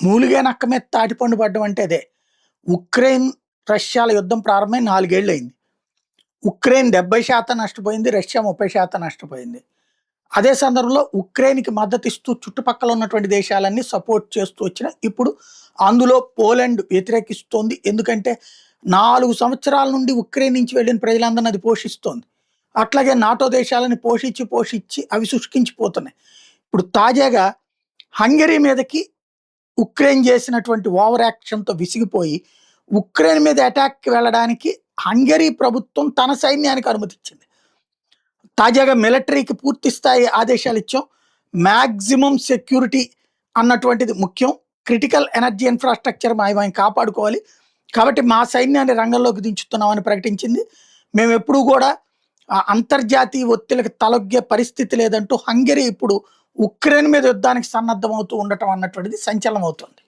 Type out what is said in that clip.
మూలిగే నక్క మీద తాటిపండు పడ్డం అంటే అదే. ఉక్రెయిన్, రష్యాల యుద్ధం ప్రారంభమై 4 ఏళ్లయింది. ఉక్రెయిన్ 70% నష్టపోయింది. రష్యా 30% నష్టపోయింది. అదే సందర్భంలో ఉక్రెయిన్‌కి మద్దతిస్తూ చుట్టుపక్కల ఉన్నటువంటి దేశాలన్నీ సపోర్ట్ చేస్తూ వచ్చినాయి. ఇప్పుడు అందులో పోలాండ్ వ్యతిరేకిస్తోంది. ఎందుకంటే 4 సంవత్సరాల నుండి ఉక్రెయిన్ నుంచి వెళ్ళిన ప్రజలందరిని అది పోషిస్తోంది. అట్లాగే నాటో దేశాలను పోషించి అవి శుష్కించిపోతున్నాయి. ఇప్పుడు తాజాగా హంగరీ మీదకి ఉక్రెయిన్ చేసినటువంటి ఓవర్ యాక్షన్‌తో విసిగిపోయి ఉక్రెయిన్ మీద అటాక్‌కి వెళ్ళడానికి హంగరీ ప్రభుత్వం తన సైన్యానికి అనుమతిచ్చింది. తాజాగా మిలిటరీకి పూర్తి స్థాయి ఆదేశాలిచ్చాం. మాక్సిమం సెక్యూరిటీ అన్నటువంటిది ముఖ్యం. క్రిటికల్ ఎనర్జీ ఇన్‌ఫ్రాస్ట్రక్చర్ మేము కాపాడుకోవాలి. కాబట్టి మా సైన్యాన్ని రంగంలోకి దించుతున్నామని ప్రకటించింది. మేమెప్పుడూ గూడా అంతర్జాతీయ ఒత్తిడికి తలొగ్గే పరిస్థితి లేదంటూ హంగరీ ఇప్పుడు ఉక్రెయిన్ మీద యుద్ధానికి సన్నద్ధమవుతూ ఉండటం అన్నటువంటిది సంచలనమవుతోంది.